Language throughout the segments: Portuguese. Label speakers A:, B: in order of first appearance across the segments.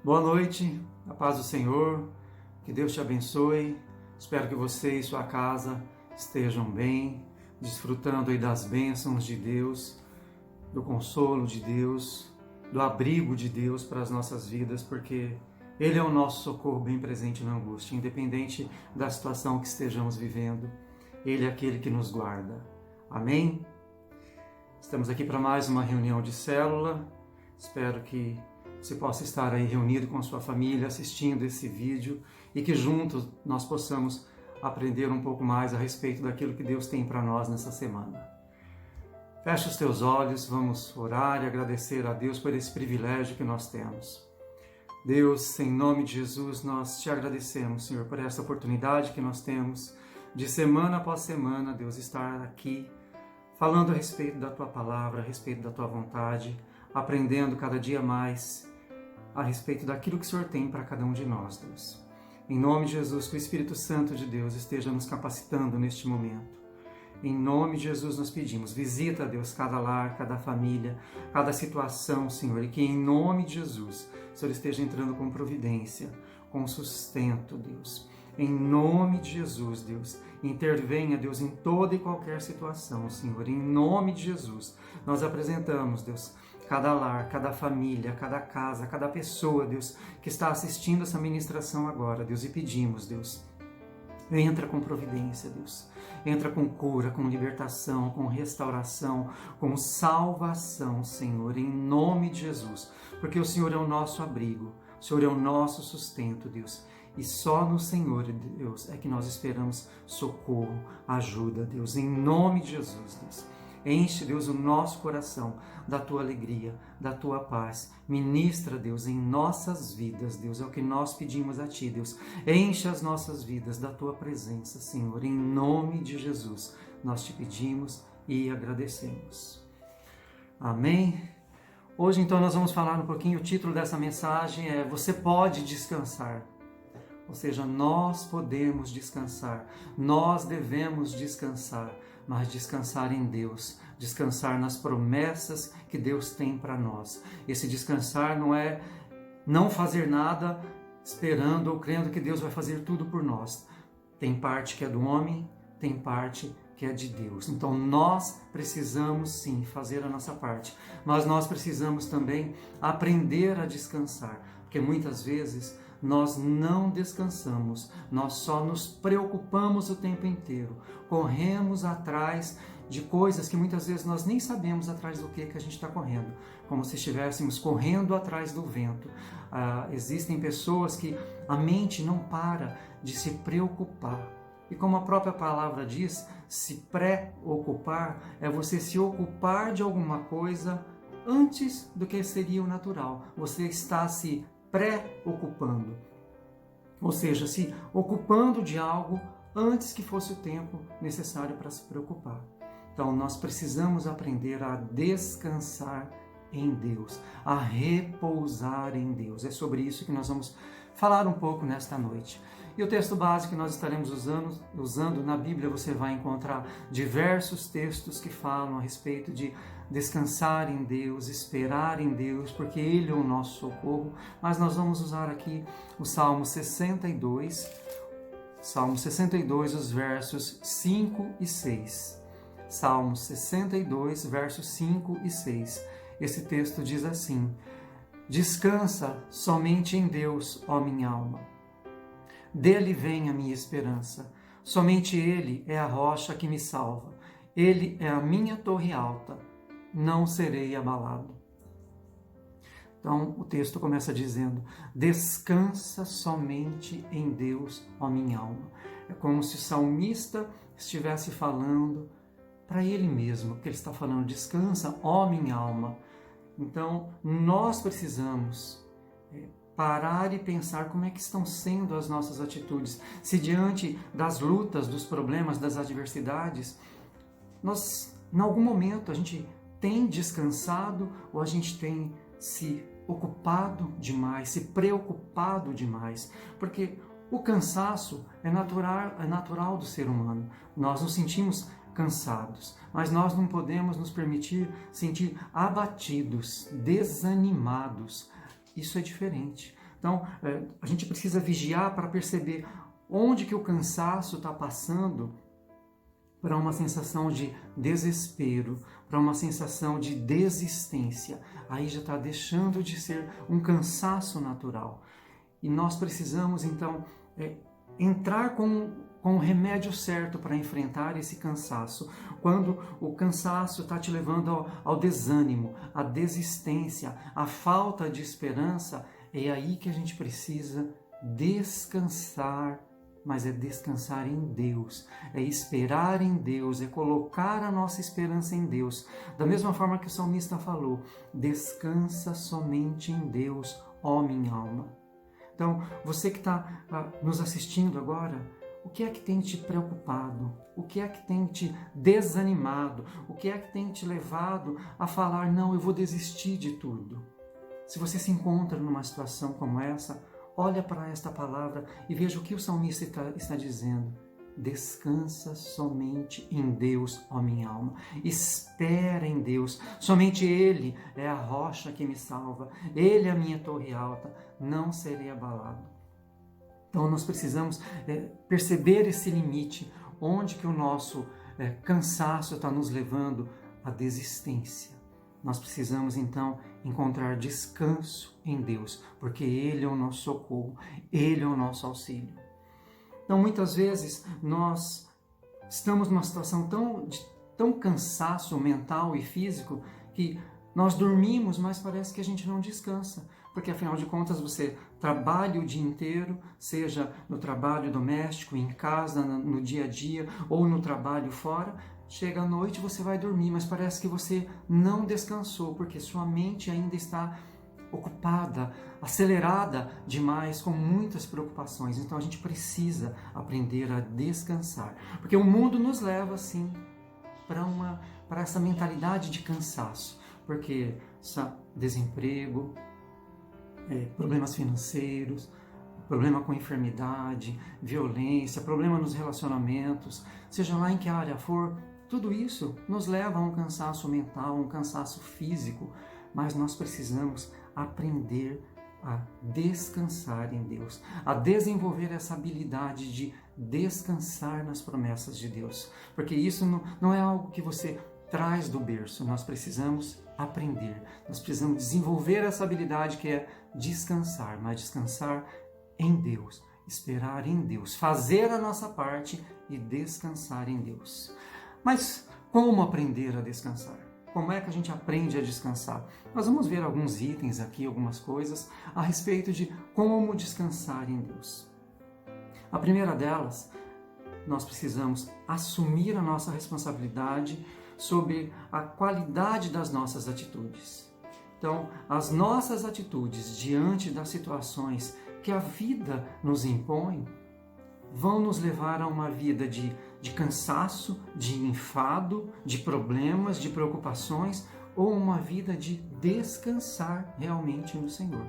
A: Boa noite, a paz do Senhor, que Deus te abençoe. Espero que você e sua casa estejam bem, desfrutando aí das bênçãos de Deus, do consolo de Deus, do abrigo de Deus para as nossas vidas, porque Ele é o nosso socorro bem presente na angústia, independente da situação que estejamos vivendo. Ele é aquele que nos guarda. Amém? Estamos aqui para mais uma reunião de célula. Espero que você possa estar aí reunido com a sua família, assistindo esse vídeo e que juntos nós possamos aprender um pouco mais a respeito daquilo que Deus tem para nós nessa semana. Feche os teus olhos, vamos orar e agradecer a Deus por esse privilégio que nós temos. Deus, em nome de Jesus, nós te agradecemos, Senhor, por essa oportunidade que nós temos de semana após semana, Deus, estar aqui falando a respeito da Tua palavra, a respeito da Tua vontade, aprendendo cada dia mais a respeito daquilo que o Senhor tem para cada um de nós, Deus. Em nome de Jesus, que o Espírito Santo de Deus esteja nos capacitando neste momento. Em nome de Jesus nós pedimos, visita, Deus, cada lar, cada família, cada situação, Senhor, e que em nome de Jesus, o Senhor esteja entrando com providência, com sustento, Deus. Em nome de Jesus, Deus, intervenha, Deus, em toda e qualquer situação, Senhor. Em nome de Jesus, nós apresentamos, Deus, cada lar, cada família, cada casa, cada pessoa, Deus, que está assistindo essa ministração agora, Deus, e pedimos, Deus, entra com providência, Deus. Entra com cura, com libertação, com restauração, com salvação, Senhor, em nome de Jesus. Porque o Senhor é o nosso abrigo, o Senhor é o nosso sustento, Deus. E só no Senhor, Deus, é que nós esperamos socorro, ajuda, Deus, em nome de Jesus, Deus. Enche, Deus, o nosso coração da Tua alegria, da Tua paz. Ministra, Deus, em nossas vidas, Deus, é o que nós pedimos a Ti, Deus. Enche as nossas vidas da Tua presença, Senhor, em nome de Jesus. Nós Te pedimos e agradecemos. Amém? Hoje, então, nós vamos falar um pouquinho, o título dessa mensagem é Você pode descansar. Ou seja, nós podemos descansar, nós devemos descansar, mas descansar em Deus, descansar nas promessas que Deus tem para nós. Esse descansar não é não fazer nada esperando ou crendo que Deus vai fazer tudo por nós. Tem parte que é do homem, tem parte que é de Deus. Então nós precisamos sim fazer a nossa parte, mas nós precisamos também aprender a descansar, porque muitas vezes nós não descansamos, nós só nos preocupamos o tempo inteiro, corremos atrás de coisas que muitas vezes nós nem sabemos atrás do que a gente está correndo, como se estivéssemos correndo atrás do vento. Existem pessoas que a mente não para de se preocupar, e como a própria palavra diz, se preocupar é você se ocupar de alguma coisa antes do que seria o natural, você está se preocupando, ou seja, se ocupando de algo antes que fosse o tempo necessário para se preocupar. Então nós precisamos aprender a descansar em Deus, a repousar em Deus. É sobre isso que nós vamos falar um pouco nesta noite. E o texto básico que nós estaremos usando na Bíblia, você vai encontrar diversos textos que falam a respeito de descansar em Deus, esperar em Deus, porque Ele é o nosso socorro. Mas nós vamos usar aqui o Salmo 62, os versos 5 e 6. Salmo 62, versos 5 e 6. Esse texto diz assim: Descansa somente em Deus, ó minha alma. Dele vem a minha esperança. Somente Ele é a rocha que me salva. Ele é a minha torre alta. Não serei abalado. Então o texto começa dizendo: descansa somente em Deus, ó minha alma. É como se o salmista estivesse falando para ele mesmo, que ele está falando: descansa, ó minha alma. Então nós precisamos parar e pensar como é que estão sendo as nossas atitudes. Se diante das lutas, dos problemas, das adversidades, em algum momento, a gente tem descansado ou a gente tem se ocupado demais, se preocupado demais? Porque o cansaço é natural do ser humano. Nós nos sentimos cansados, mas nós não podemos nos permitir sentir abatidos, desanimados. Isso é diferente. Então, a gente precisa vigiar para perceber onde que o cansaço está passando para uma sensação de desespero, para uma sensação de desistência. Aí já está deixando de ser um cansaço natural. E nós precisamos, então, entrar com o remédio certo para enfrentar esse cansaço. Quando o cansaço está te levando ao desânimo, à desistência, à falta de esperança, é aí que a gente precisa descansar. Mas é descansar em Deus, é esperar em Deus, é colocar a nossa esperança em Deus. Da mesma forma que o salmista falou, descansa somente em Deus, ó minha alma. Então, você que está nos assistindo agora, o que é que tem te preocupado? O que é que tem te desanimado? O que é que tem te levado a falar, não, eu vou desistir de tudo? Se você se encontra numa situação como essa, olha para esta palavra e veja o que o salmista está dizendo. Descansa somente em Deus, ó minha alma. Espera em Deus. Somente Ele é a rocha que me salva. Ele é a minha torre alta. Não serei abalado. Então nós precisamos perceber esse limite, onde que o nosso cansaço está nos levando à desistência. Nós precisamos então encontrar descanso em Deus, porque Ele é o nosso socorro, Ele é o nosso auxílio. Então muitas vezes nós estamos numa situação de tão cansaço mental e físico que nós dormimos, mas parece que a gente não descansa, porque afinal de contas você trabalha o dia inteiro, seja no trabalho doméstico, em casa, no dia a dia ou no trabalho fora. Chega à noite, você vai dormir, mas parece que você não descansou, porque sua mente ainda está ocupada, acelerada demais, com muitas preocupações. Então a gente precisa aprender a descansar, porque o mundo nos leva assim para essa mentalidade de cansaço, porque desemprego, problemas financeiros, problema com enfermidade, violência, problema nos relacionamentos, seja lá em que área for, tudo isso nos leva a um cansaço mental, um cansaço físico, mas nós precisamos aprender a descansar em Deus, a desenvolver essa habilidade de descansar nas promessas de Deus, porque isso não é algo que você traz do berço, nós precisamos aprender, nós precisamos desenvolver essa habilidade que é descansar, mas descansar em Deus, esperar em Deus, fazer a nossa parte e descansar em Deus. Mas como aprender a descansar? Como é que a gente aprende a descansar? Nós vamos ver alguns itens aqui, algumas coisas a respeito de como descansar em Deus. A primeira delas, nós precisamos assumir a nossa responsabilidade sobre a qualidade das nossas atitudes. Então, as nossas atitudes diante das situações que a vida nos impõe vão nos levar a uma vida de cansaço, de enfado, de problemas, de preocupações, ou uma vida de descansar realmente no Senhor.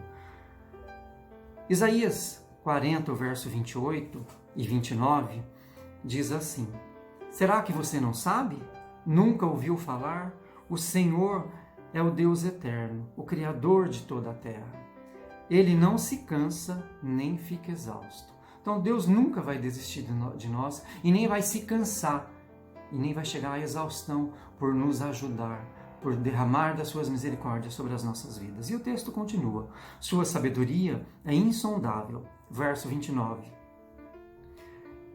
A: Isaías 40, verso 28 e 29, diz assim: será que você não sabe? Nunca ouviu falar? O Senhor é o Deus eterno, o Criador de toda a terra. Ele não se cansa nem fica exausto. Então Deus nunca vai desistir de nós e nem vai se cansar e nem vai chegar à exaustão por nos ajudar, por derramar das suas misericórdias sobre as nossas vidas. E o texto continua: sua sabedoria é insondável. Verso 29.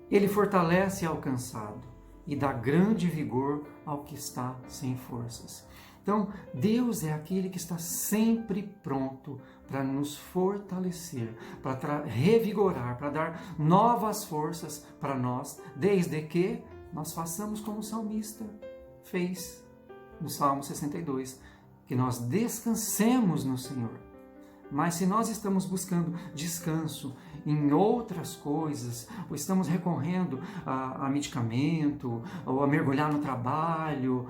A: Ele fortalece ao cansado e dá grande vigor ao que está sem forças. Então, Deus é aquele que está sempre pronto para nos fortalecer, para revigorar, para dar novas forças para nós, desde que nós façamos como o salmista fez no Salmo 62, que nós descansemos no Senhor. Mas se nós estamos buscando descanso em outras coisas, ou estamos recorrendo a medicamento, ou a mergulhar no trabalho,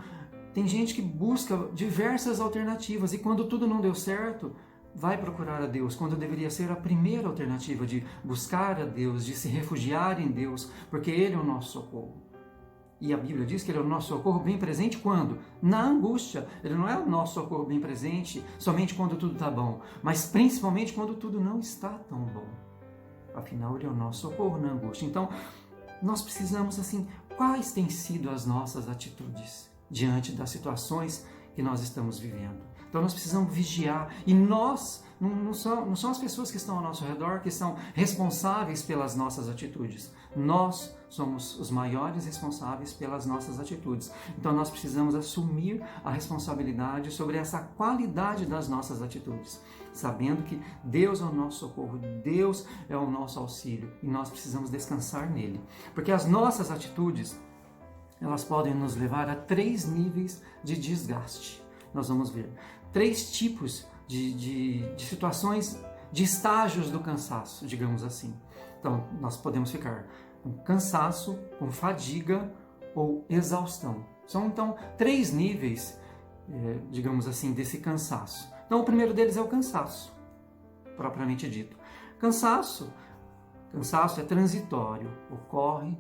A: tem gente que busca diversas alternativas e quando tudo não deu certo, vai procurar a Deus, quando deveria ser a primeira alternativa de buscar a Deus, de se refugiar em Deus, porque Ele é o nosso socorro. E a Bíblia diz que Ele é o nosso socorro bem presente quando? Na angústia. Ele não é o nosso socorro bem presente somente quando tudo está bom, mas principalmente quando tudo não está tão bom. Afinal, Ele é o nosso socorro na angústia. Então, nós precisamos, assim, quais têm sido as nossas atitudes diante das situações que nós estamos vivendo? Então, nós precisamos vigiar. E nós, não são as pessoas que estão ao nosso redor que são responsáveis pelas nossas atitudes. Nós somos os maiores responsáveis pelas nossas atitudes. Então, nós precisamos assumir a responsabilidade sobre essa qualidade das nossas atitudes, sabendo que Deus é o nosso socorro, Deus é o nosso auxílio e nós precisamos descansar nele. Porque as nossas atitudes, elas podem nos levar a 3 níveis de desgaste. Nós vamos ver 3 tipos de situações, de estágios do cansaço, digamos assim. Então, nós podemos ficar com cansaço, com fadiga ou exaustão. São, então, 3 níveis, digamos assim, desse cansaço. Então, o primeiro deles é o cansaço, propriamente dito. Cansaço é transitório, ocorre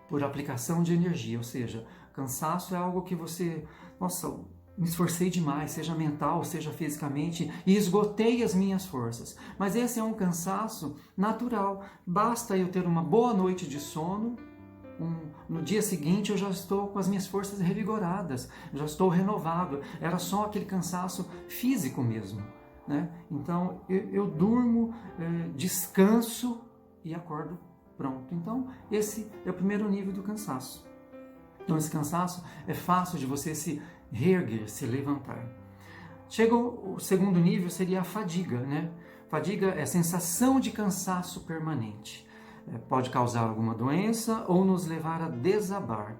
A: por aplicação de energia, ou seja, cansaço é algo que você, nossa, me esforcei demais, seja mental, seja fisicamente, e esgotei as minhas forças. Mas esse é um cansaço natural. Basta eu ter uma boa noite de sono, no dia seguinte eu já estou com as minhas forças revigoradas, já estou renovado. Era só aquele cansaço físico mesmo, né? Então eu durmo, descanso e acordo pronto. Então esse é o primeiro nível do cansaço. Então esse cansaço é fácil de você se reerguer, se levantar. Chega o segundo nível, seria a fadiga, né? Fadiga é a sensação de cansaço permanente. Pode causar alguma doença ou nos levar a desabar.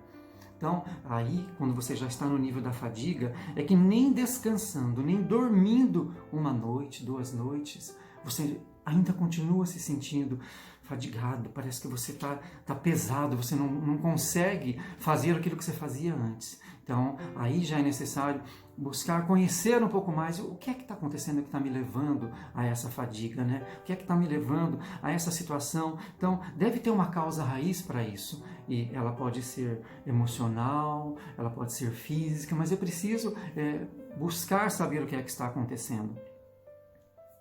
A: Então, aí, quando você já está no nível da fadiga, é que nem descansando, nem dormindo 1 noite, 2 noites, você ainda continua se sentindo fadigado, parece que você tá pesado, você não consegue fazer aquilo que você fazia antes. Então, aí já é necessário buscar conhecer um pouco mais o que é que está acontecendo que está me levando a essa fadiga, né? O que é que está me levando a essa situação? Então, deve ter uma causa raiz para isso, e ela pode ser emocional, ela pode ser física, mas eu preciso buscar saber o que é que está acontecendo.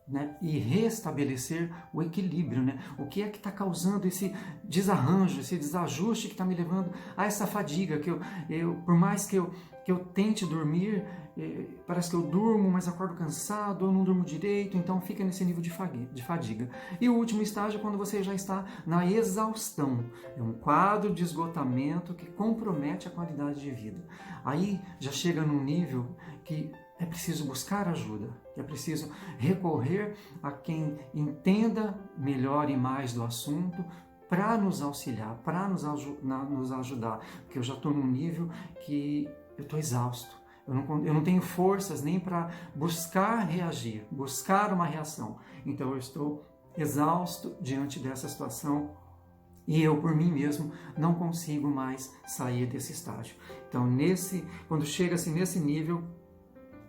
A: Né? E restabelecer o equilíbrio, né? O que é que está causando esse desarranjo, esse desajuste que está me levando a essa fadiga, que eu por mais que eu tente dormir, parece que eu durmo, mas acordo cansado, eu não durmo direito, então fica nesse nível de fadiga. E o último estágio é quando você já está na exaustão, é um quadro de esgotamento que compromete a qualidade de vida. Aí já chega num nível que é preciso buscar ajuda, é preciso recorrer a quem entenda melhor e mais do assunto para nos auxiliar, para nos ajudar, porque eu já estou num nível que eu estou exausto, eu não tenho forças nem para buscar reagir, buscar uma reação, então eu estou exausto diante dessa situação e eu, por mim mesmo, não consigo mais sair desse estágio. Então, quando chega-se nesse nível,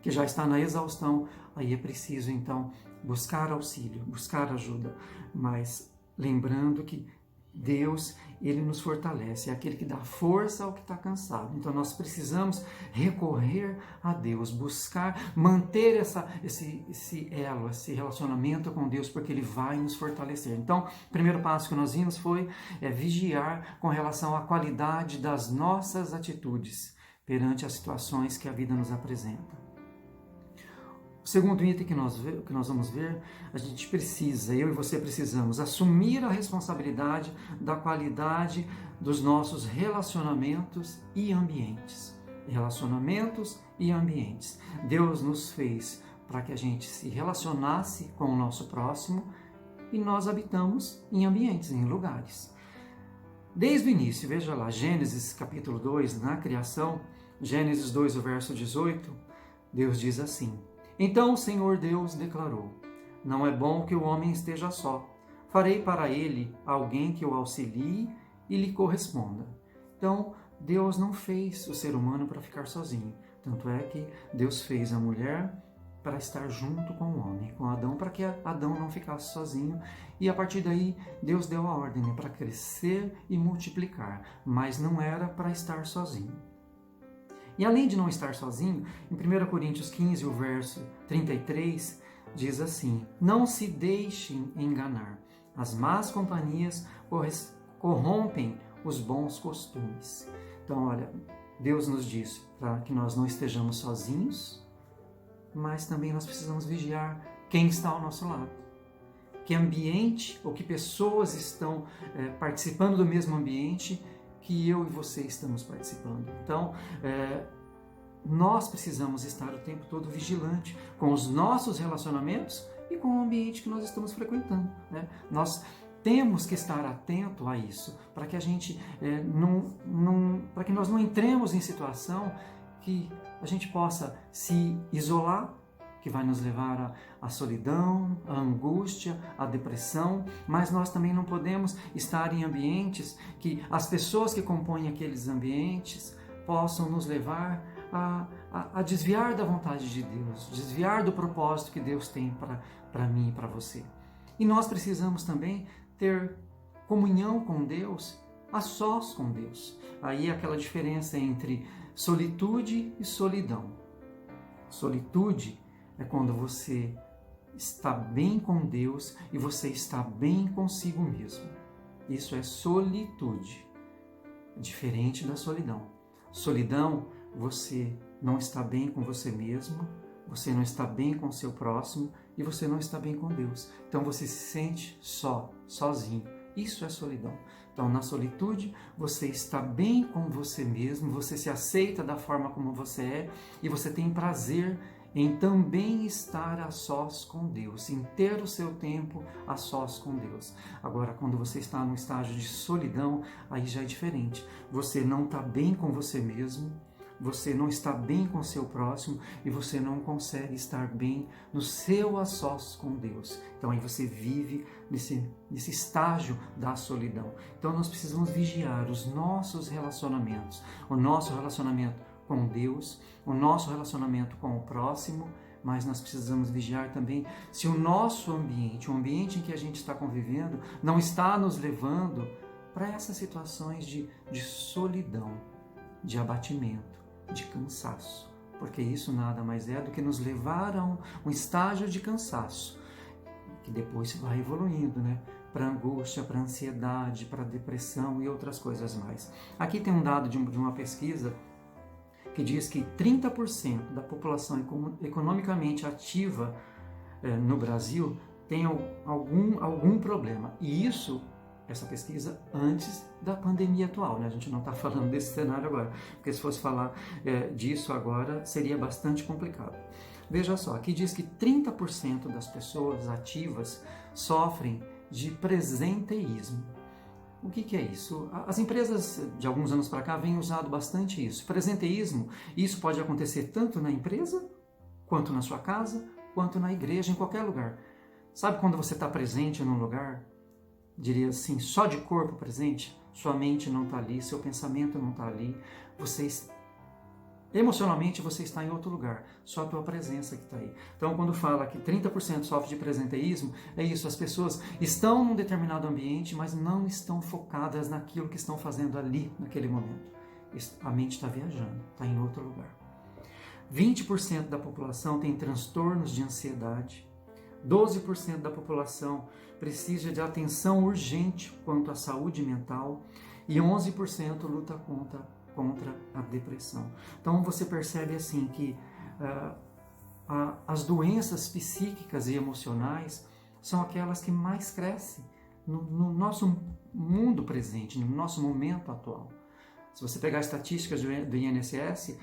A: que já está na exaustão, aí é preciso, então, buscar auxílio, buscar ajuda, mas lembrando que Deus, Ele nos fortalece, é aquele que dá força ao que está cansado. Então, nós precisamos recorrer a Deus, buscar, manter esse elo, esse relacionamento com Deus, porque Ele vai nos fortalecer. Então, o primeiro passo que nós vimos foi vigiar com relação à qualidade das nossas atitudes perante as situações que a vida nos apresenta. O segundo item que nós vamos ver, a gente precisa, eu e você precisamos, assumir a responsabilidade da qualidade dos nossos relacionamentos e ambientes. Relacionamentos e ambientes. Deus nos fez para que a gente se relacionasse com o nosso próximo e nós habitamos em ambientes, em lugares. Desde o início, veja lá, Gênesis capítulo 2, na criação, Gênesis 2, o verso 18, Deus diz assim: Então o Senhor Deus declarou: Não é bom que o homem esteja só. Farei para ele alguém que o auxilie e lhe corresponda. Então, Deus não fez o ser humano para ficar sozinho. Tanto é que Deus fez a mulher para estar junto com o homem, com Adão, para que Adão não ficasse sozinho. E a partir daí, Deus deu a ordem, né, para crescer e multiplicar, mas não era para estar sozinho. E além de não estar sozinho, em 1 Coríntios 15, o verso 33, diz assim: não se deixem enganar, as más companhias corrompem os bons costumes. Então, olha, Deus nos diz para que nós não estejamos sozinhos, mas também nós precisamos vigiar quem está ao nosso lado. Que ambiente ou que pessoas estão participando do mesmo ambiente que eu e você estamos participando. Então, nós precisamos estar o tempo todo vigilante com os nossos relacionamentos e com o ambiente que nós estamos frequentando, né? Nós temos que estar atento a isso, para que a gente para que nós não entremos em situação que a gente possa se isolar, que vai nos levar à solidão, à angústia, à depressão, mas nós também não podemos estar em ambientes que as pessoas que compõem aqueles ambientes possam nos levar a desviar da vontade de Deus, desviar do propósito que Deus tem para mim e para você. E nós precisamos também ter comunhão com Deus, a sós com Deus. Aí é aquela diferença entre solitude e solidão. Solitude é quando você está bem com Deus e você está bem consigo mesmo. Isso é solitude, diferente da solidão. Solidão, você não está bem com você mesmo, você não está bem com o seu próximo e você não está bem com Deus. Então você se sente sozinho. Isso é solidão. Então, na solitude, você está bem com você mesmo, você se aceita da forma como você é e você tem prazer em também estar a sós com Deus, em ter o seu tempo a sós com Deus. Agora, quando você está no estágio de solidão, aí já é diferente. Você não está bem com você mesmo, você não está bem com o seu próximo e você não consegue estar bem no seu a sós com Deus. Então aí você vive nesse estágio da solidão. Então nós precisamos vigiar os nossos relacionamentos, o nosso relacionamento com Deus, o nosso relacionamento com o próximo, mas nós precisamos vigiar também se o nosso ambiente, o ambiente em que a gente está convivendo, não está nos levando para essas situações de solidão, de abatimento, de cansaço, porque isso nada mais é do que nos levar a um estágio de cansaço, que depois vai evoluindo, né? Para angústia, para ansiedade, para depressão e outras coisas mais. Aqui tem um dado de uma pesquisa que diz que 30% da população economicamente ativa no Brasil tem algum problema. E essa pesquisa antes da pandemia atual, né? A gente não está falando desse cenário agora, porque se fosse falar disso agora seria bastante complicado. Veja só, aqui diz que 30% das pessoas ativas sofrem de presenteísmo. O que é isso? As empresas de alguns anos para cá vêm usado bastante isso. Presenteísmo, isso pode acontecer tanto na empresa, quanto na sua casa, quanto na igreja, em qualquer lugar. Sabe quando você está presente num lugar, diria assim, só de corpo presente, sua mente não está ali, seu pensamento não está ali, emocionalmente você está em outro lugar, só a tua presença que está aí. Então, quando fala que 30% sofre de presenteísmo, é isso, as pessoas estão num determinado ambiente, mas não estão focadas naquilo que estão fazendo ali, naquele momento. A mente está viajando, está em outro lugar. 20% da população tem transtornos de ansiedade, 12% da população precisa de atenção urgente quanto à saúde mental e 11% luta contra a depressão. Então você percebe assim que as doenças psíquicas e emocionais são aquelas que mais crescem no nosso mundo presente, no nosso momento atual. Se você pegar estatísticas do INSS,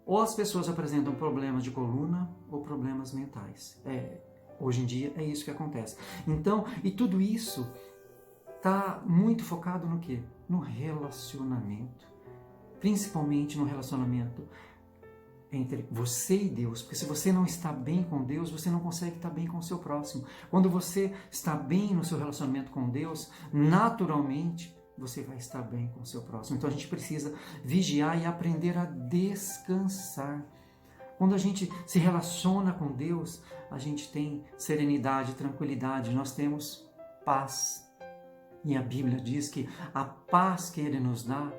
A: ou as pessoas apresentam problemas de coluna ou problemas mentais. Hoje em dia é isso que acontece. Então, e tudo isso está muito focado no quê? No relacionamento. Principalmente no relacionamento entre você e Deus. Porque se você não está bem com Deus, você não consegue estar bem com o seu próximo. Quando você está bem no seu relacionamento com Deus, naturalmente você vai estar bem com o seu próximo. Então a gente precisa vigiar e aprender a descansar. Quando a gente se relaciona com Deus, a gente tem serenidade, tranquilidade, nós temos paz. E a Bíblia diz que a paz que Ele nos dá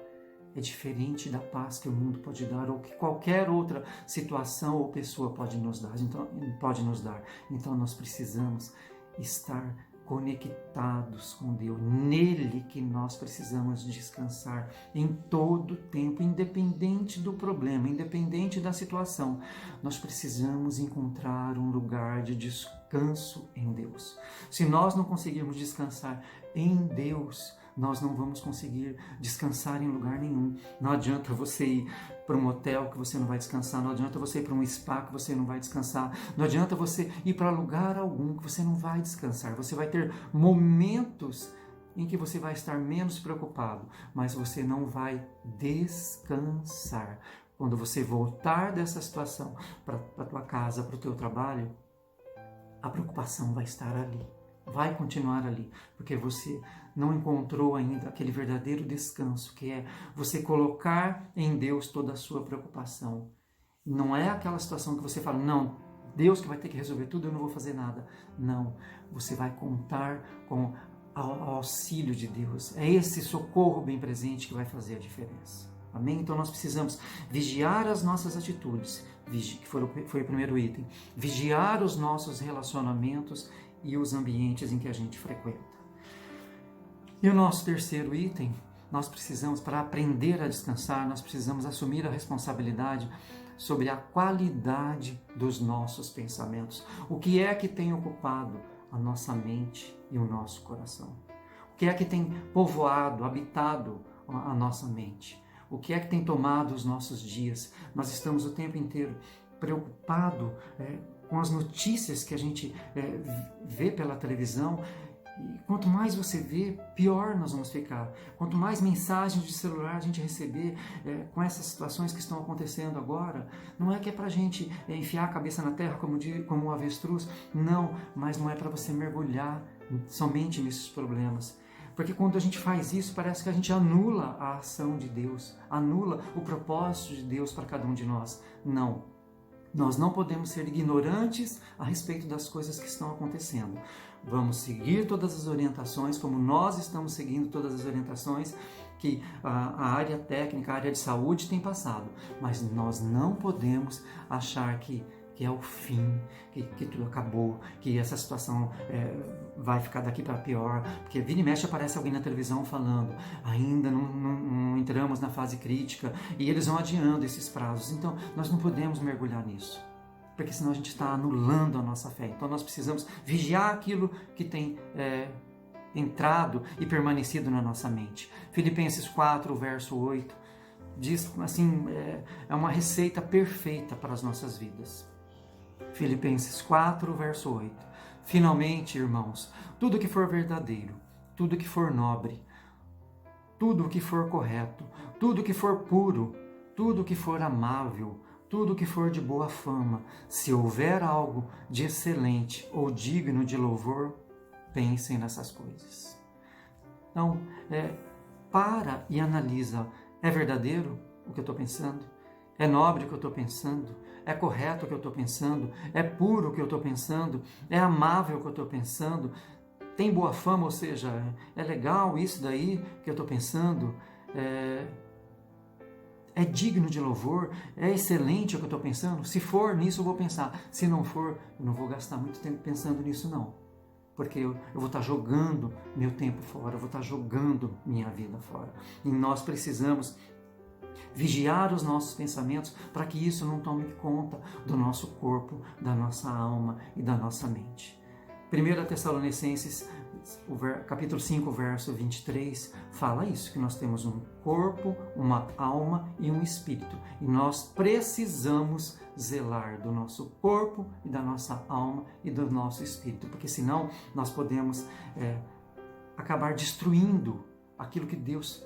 A: é diferente da paz que o mundo pode dar ou que qualquer outra situação ou pessoa pode nos dar. Então nós precisamos estar conectados com Deus, nele que nós precisamos descansar em todo tempo, independente do problema, independente da situação. Nós precisamos encontrar um lugar de descanso em Deus. Se nós não conseguirmos descansar em Deus, nós não vamos conseguir descansar em lugar nenhum. Não adianta você ir para um hotel que você não vai descansar, não adianta você ir para um spa que você não vai descansar, não adianta você ir para lugar algum que você não vai descansar. Você vai ter momentos em que você vai estar menos preocupado, mas você não vai descansar. Quando você voltar dessa situação para a tua casa, para o teu trabalho, a preocupação vai estar ali. Vai continuar ali, porque você não encontrou ainda aquele verdadeiro descanso, que é você colocar em Deus toda a sua preocupação. Não é aquela situação que você fala, não, Deus que vai ter que resolver tudo, eu não vou fazer nada. Não, você vai contar com o auxílio de Deus. É esse socorro bem presente que vai fazer a diferença. Amém? Então nós precisamos vigiar as nossas atitudes, que foi o primeiro item. Vigiar os nossos relacionamentos e os ambientes em que a gente frequenta. E o nosso terceiro item, nós precisamos, para aprender a descansar, nós precisamos assumir a responsabilidade sobre a qualidade dos nossos pensamentos. O que é que tem ocupado a nossa mente e o nosso coração? O que é que tem povoado, habitado a nossa mente? O que é que tem tomado os nossos dias? Nós estamos o tempo inteiro preocupados com as notícias que a gente vê pela televisão. E quanto mais você vê, pior nós vamos ficar. Quanto mais mensagens de celular a gente receber com essas situações que estão acontecendo agora, não é que é para a gente enfiar a cabeça na terra como um avestruz, não, mas não é para você mergulhar somente nesses problemas. Porque quando a gente faz isso, parece que a gente anula a ação de Deus, anula o propósito de Deus para cada um de nós. Não. Nós não podemos ser ignorantes a respeito das coisas que estão acontecendo. Vamos seguir todas as orientações, como nós estamos seguindo todas as orientações que a área técnica, a área de saúde tem passado. Mas nós não podemos achar que é o fim, que tudo acabou, que essa situação vai ficar daqui para pior, porque vira e mexe aparece alguém na televisão falando, ainda não entramos na fase crítica, e eles vão adiando esses prazos. Então, nós não podemos mergulhar nisso, porque senão a gente está anulando a nossa fé. Então, nós precisamos vigiar aquilo que tem entrado e permanecido na nossa mente. Filipenses 4, verso 8, diz assim, é uma receita perfeita para as nossas vidas. Filipenses 4, verso 8. Finalmente, irmãos, tudo que for verdadeiro, tudo que for nobre, tudo que for correto, tudo que for puro, tudo que for amável, tudo que for de boa fama, se houver algo de excelente ou digno de louvor, pensem nessas coisas. Então, para e analisa, é verdadeiro o que eu estou pensando? É nobre o que eu estou pensando? É correto o que eu estou pensando? É puro o que eu estou pensando? É amável o que eu estou pensando? Tem boa fama, ou seja, é legal isso daí que eu estou pensando? É digno de louvor? É excelente o que eu estou pensando? Se for nisso, eu vou pensar. Se não for, eu não vou gastar muito tempo pensando nisso, não. Porque eu vou estar jogando meu tempo fora, eu vou estar jogando minha vida fora. E nós precisamos vigiar os nossos pensamentos para que isso não tome conta do nosso corpo, da nossa alma e da nossa mente. 1 Tessalonicenses, capítulo 5, verso 23, fala isso, que nós temos um corpo, uma alma e um espírito. E nós precisamos zelar do nosso corpo e da nossa alma e do nosso espírito, porque senão nós podemos acabar destruindo aquilo que Deus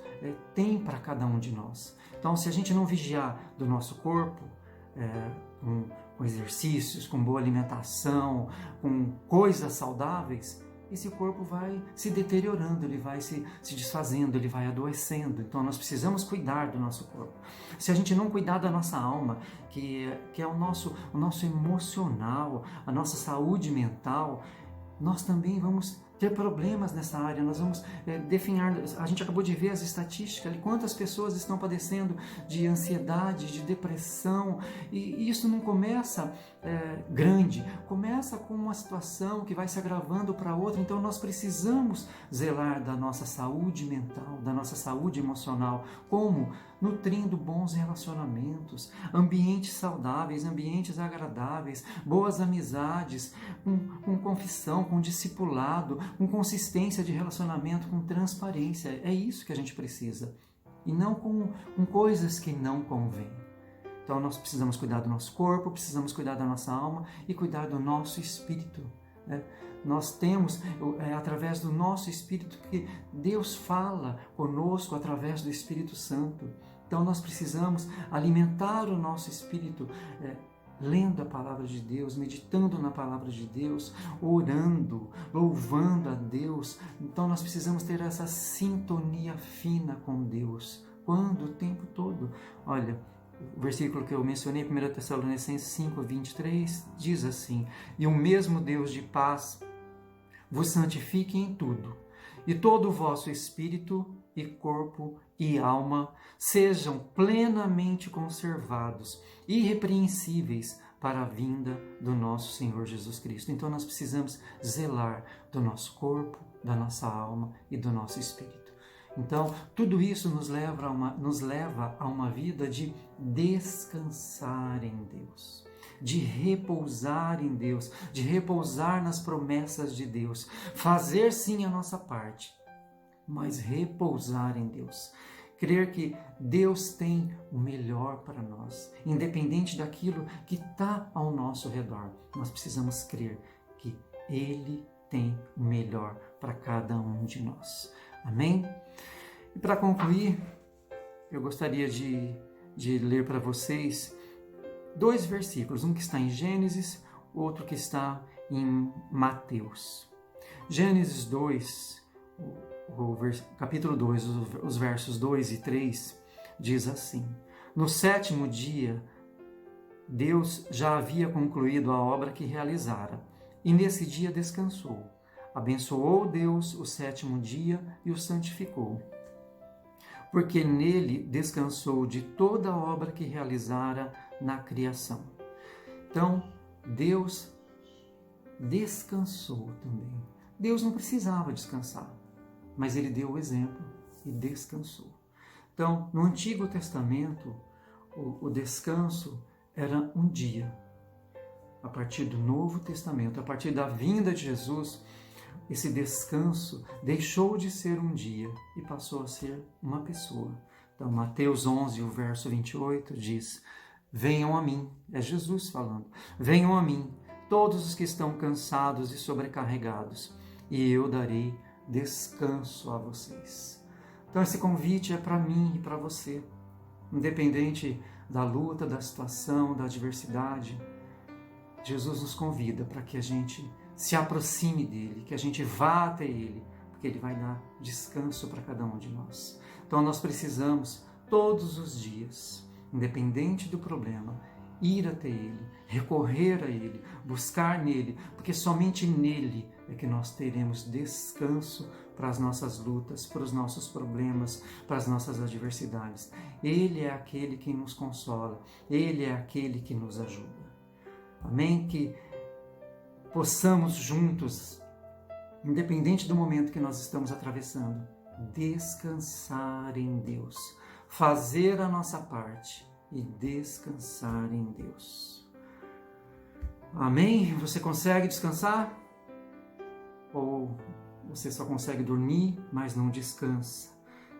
A: tem para cada um de nós. Então, se a gente não vigiar do nosso corpo, com exercícios, com boa alimentação, com coisas saudáveis, esse corpo vai se deteriorando, ele vai se desfazendo, ele vai adoecendo. Então nós precisamos cuidar do nosso corpo. Se a gente não cuidar da nossa alma, que é o nosso emocional, a nossa saúde mental, nós também vamos ter problemas nessa área, nós vamos definhar. A gente acabou de ver as estatísticas ali, quantas pessoas estão padecendo de ansiedade, de depressão, e isso não começa grande, começa com uma situação que vai se agravando para outra. Então nós precisamos zelar da nossa saúde mental, da nossa saúde emocional. Como? Nutrindo bons relacionamentos, ambientes saudáveis, ambientes agradáveis, boas amizades, com confissão, com discipulado, com consistência de relacionamento, com transparência. É isso que a gente precisa. E não com coisas que não convêm. Então nós precisamos cuidar do nosso corpo, precisamos cuidar da nossa alma e cuidar do nosso espírito. Nós temos, através do nosso espírito, que Deus fala conosco através do Espírito Santo. Então nós precisamos alimentar o nosso espírito, lendo a palavra de Deus, meditando na palavra de Deus, orando, louvando a Deus. Então nós precisamos ter essa sintonia fina com Deus. Quando? O tempo todo. Olha, o versículo que eu mencionei, 1 Tessalonicenses 5, 23, diz assim: e o mesmo Deus de paz vos santifique em tudo, e todo o vosso espírito e corpo e alma sejam plenamente conservados, irrepreensíveis para a vinda do nosso Senhor Jesus Cristo. Então nós precisamos zelar do nosso corpo, da nossa alma e do nosso espírito. Então, tudo isso nos leva a uma vida de descansar em Deus, de repousar em Deus, de repousar nas promessas de Deus, fazer sim a nossa parte, mas repousar em Deus. Crer que Deus tem o melhor para nós, independente daquilo que está ao nosso redor. Nós precisamos crer que Ele tem o melhor para cada um de nós. Amém? E para concluir, eu gostaria de ler para vocês 2 versículos, um que está em Gênesis, outro que está em Mateus. Gênesis 2, capítulo 2, os versos 2 e 3, diz assim: no 7º dia, Deus já havia concluído a obra que realizara, e nesse dia descansou. Abençoou Deus o 7º dia e o santificou, porque nele descansou de toda a obra que realizara na criação. Então, Deus descansou também. Deus não precisava descansar, mas Ele deu o exemplo e descansou. Então, no Antigo Testamento, o descanso era um dia. A partir do Novo Testamento, a partir da vinda de Jesus, esse descanso deixou de ser um dia e passou a ser uma pessoa. Então, Mateus 11, o verso 28 diz: venham a mim, é Jesus falando, venham a mim, todos os que estão cansados e sobrecarregados, e eu darei descanso a vocês. Então, esse convite é para mim e para você, independente da luta, da situação, da adversidade. Jesus nos convida para que a gente se aproxime dele, que a gente vá até ele, porque ele vai dar descanso para cada um de nós. Então nós precisamos todos os dias, independente do problema, ir até ele, recorrer a ele, buscar nele, porque somente nele é que nós teremos descanso para as nossas lutas, para os nossos problemas, para as nossas adversidades. Ele é aquele que nos consola, ele é aquele que nos ajuda. Amém? Que possamos juntos, independente do momento que nós estamos atravessando, descansar em Deus, fazer a nossa parte e descansar em Deus. Amém? Você consegue descansar? Ou você só consegue dormir, mas não descansa?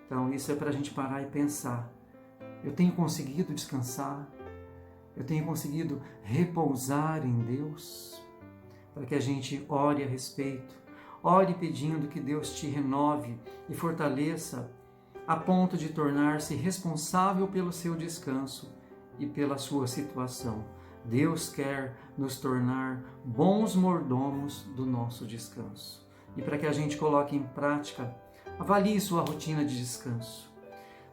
A: Então isso é para a gente parar e pensar. Eu tenho conseguido descansar? Eu tenho conseguido repousar em Deus? Para que a gente ore a respeito, ore pedindo que Deus te renove e fortaleça a ponto de tornar-se responsável pelo seu descanso e pela sua situação. Deus quer nos tornar bons mordomos do nosso descanso. e para que a gente coloque em prática, avalie sua rotina de descanso.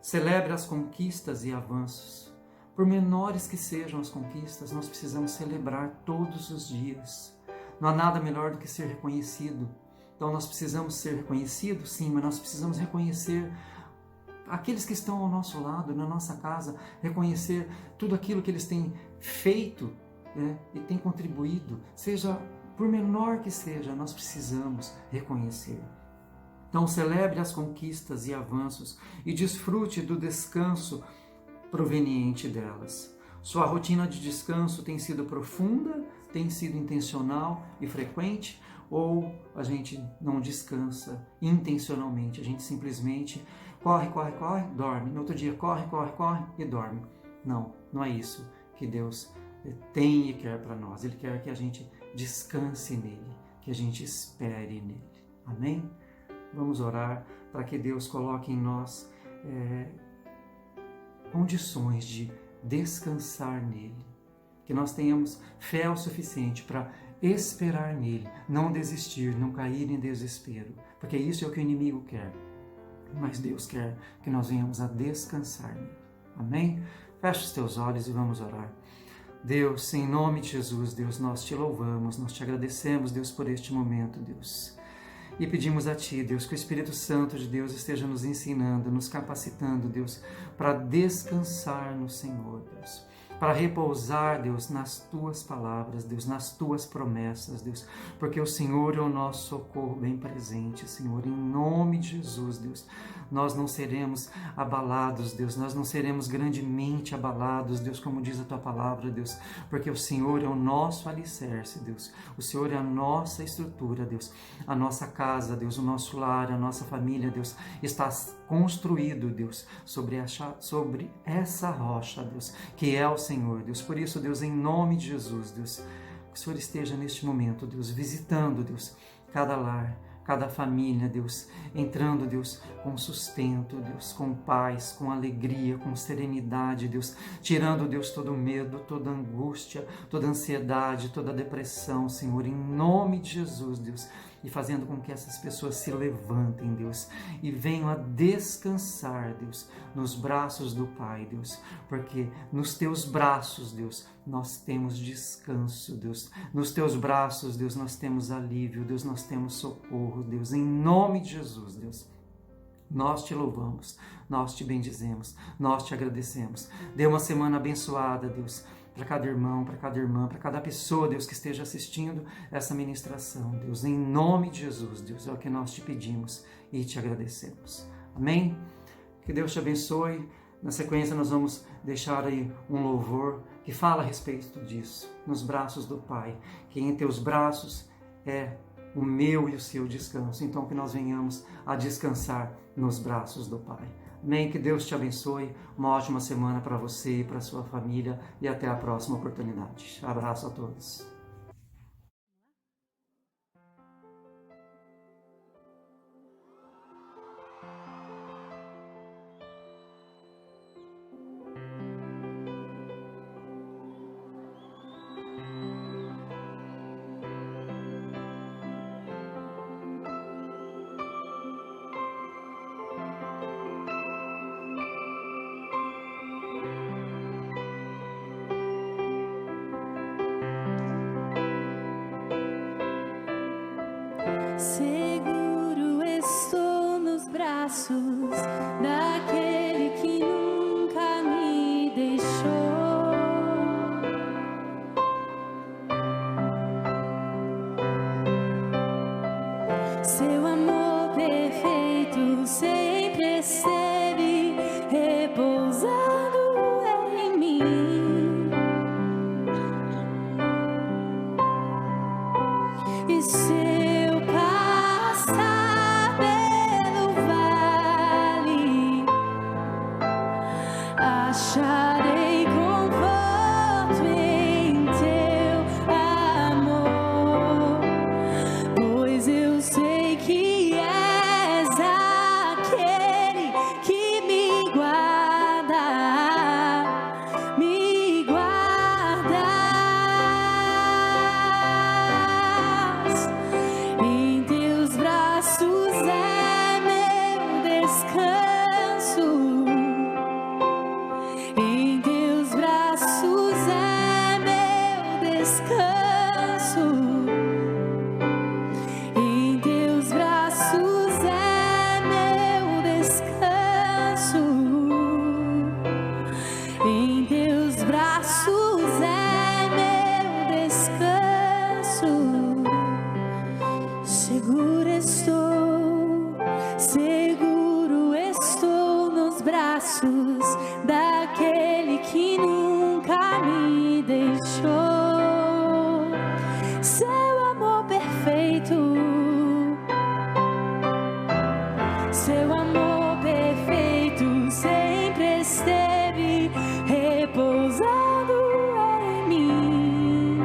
A: Celebre as conquistas e avanços. Por menores que sejam as conquistas, nós precisamos celebrar todos os dias. Não há nada melhor do que ser reconhecido. Então nós precisamos ser reconhecidos, sim, mas nós precisamos reconhecer aqueles que estão ao nosso lado, na nossa casa, reconhecer tudo aquilo que eles têm feito, né, e têm contribuído, seja por menor que seja, nós precisamos reconhecer. Então celebre as conquistas e avanços e desfrute do descanso proveniente delas. Sua rotina de descanso tem sido profunda, tem sido intencional e frequente, ou a gente não descansa intencionalmente, a gente simplesmente corre, dorme. No outro dia corre e dorme. Não é isso que Deus tem e quer para nós. Ele quer que a gente descanse nele, que a gente espere nele. Amém? Vamos orar para que Deus coloque em nós condições de descansar nele. Que nós tenhamos fé o suficiente para esperar nele, não desistir, não cair em desespero, porque isso é o que o inimigo quer. Mas Deus quer que nós venhamos a descansar nele. Amém? Feche os teus olhos e vamos orar. Deus, em nome de Jesus, Deus, nós te louvamos, nós te agradecemos, Deus, por este momento, Deus. E pedimos a Ti, Deus, que o Espírito Santo de Deus esteja nos ensinando, nos capacitando, Deus, para descansar no Senhor, Deus. Para repousar, Deus, nas Tuas palavras, Deus, nas Tuas promessas, Deus. Porque o Senhor é o nosso socorro bem presente, Senhor. Em nome de Jesus, Deus, nós não seremos abalados, Deus. Nós não seremos grandemente abalados, Deus, como diz a Tua palavra, Deus. Porque o Senhor é o nosso alicerce, Deus. O Senhor é a nossa estrutura, Deus. A nossa casa, Deus, o nosso lar, a nossa família, Deus, está construído, Deus, sobre essa rocha, Deus, que é o Senhor, Deus. Por isso, Deus, em nome de Jesus, Deus, que o Senhor esteja neste momento, Deus, visitando, Deus, cada lar, cada família, Deus, entrando, Deus, com sustento, Deus, com paz, com alegria, com serenidade, Deus, tirando, Deus, todo medo, toda angústia, toda ansiedade, toda depressão, Senhor, em nome de Jesus, Deus, e fazendo com que essas pessoas se levantem, Deus, e venham a descansar, Deus, nos braços do Pai, Deus, porque nos Teus braços, Deus, nós temos descanso, Deus, nos Teus braços, Deus, nós temos alívio, Deus, nós temos socorro, Deus, em nome de Jesus, Deus. Nós te louvamos, nós te bendizemos, nós te agradecemos. Dê uma semana abençoada, Deus, para cada irmão, para cada irmã, para cada pessoa, Deus, que esteja assistindo essa ministração, Deus, em nome de Jesus, Deus, é o que nós te pedimos e te agradecemos. Amém? Que Deus te abençoe. Na sequência, nós vamos deixar aí um louvor que fala a respeito disso, nos braços do Pai, que em teus braços é o meu e o seu descanso. Então, que nós venhamos a descansar nos braços do Pai. Amém? Que Deus te abençoe. Uma ótima semana para você e para a sua família. E até a próxima oportunidade. Abraço a todos.
B: Seguro estou nos braços daquele que nunca me deixou. Seu amor perfeito sempre esteve repousando em mim. E seu passar pelo vale, acharei conforto em teu amor, pois eu sei que és aquele que me guarda, me guarda. Em teus braços Em teus braços é meu descanso. Em teus braços é meu descanso. Em teus braços é meu descanso. Seguro estou nos braços daquele que nunca me deixou. Seu amor perfeito, seu amor perfeito sempre esteve repousando em mim.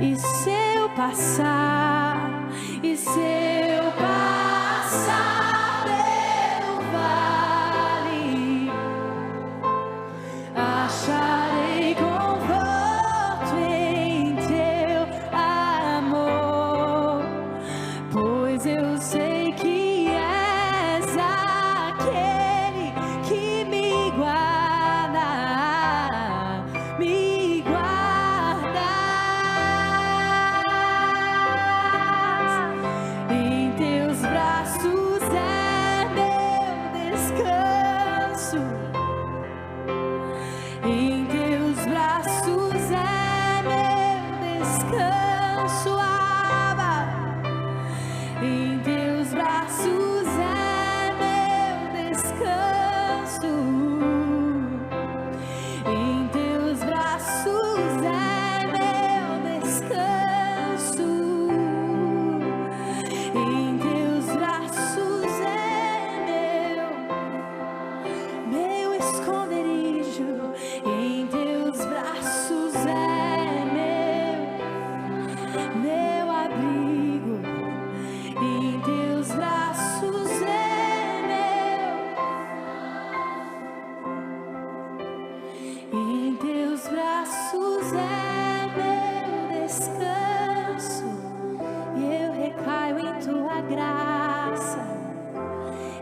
B: E seu passar, e seu passar pelo vale, acharei conforto em teu amor, pois eu sei que és aquele que me guarda, me guarda. Em teus braços é meu descanso. Em teus braços é meu descanso, Abba. Em teus braços é meu descanso. Em teus braços é meu descanso. Em teus braços é meu esconderijo. Em teus braços é meu abrigo. Em teus braços é meu. Em teus braços é meu descanso. E eu recaio em tua graça,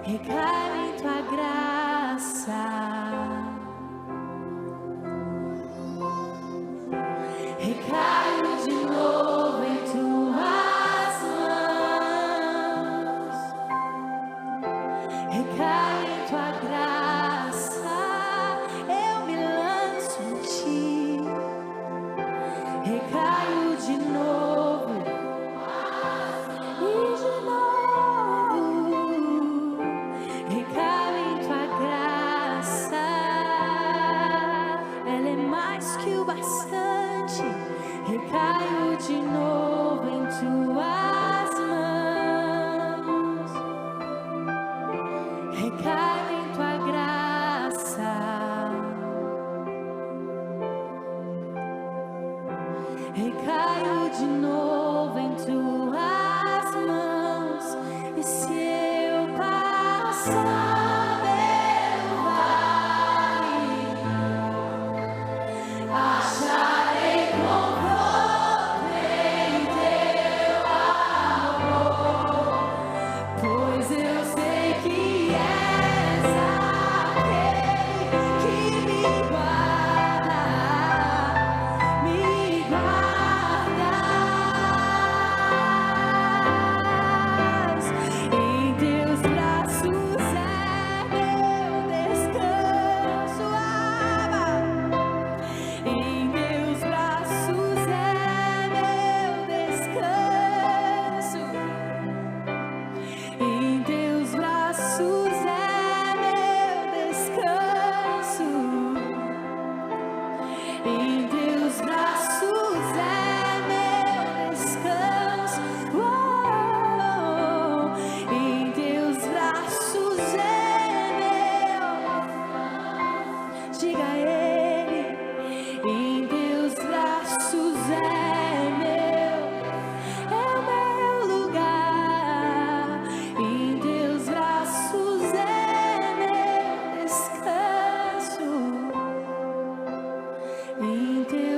B: recaio em tua graça, recaio de novo em tuas mãos, recaio em tua graça, eu me lanço em ti, recaio de novo. E de novo, recaio em tua graça, ela é mais que o bastante. Recaio de novo em tuas mãos, recaio em tua graça, recaio de novo em tuas mãos. E se eu passar pelo vale, acharei conforto em teu amor, pois eu sei que és aquele que me guarda, me guardas. Em teus braços é meu descanso, Abba. Em teus braços é meu descanso. Em teus braços é meu descanso. Em teus braços é meu descanso. Oh, em teus braços é meu. Diga a ele. Em teus braços é o meu lugar. Em teus braços é meu descanso. Em teus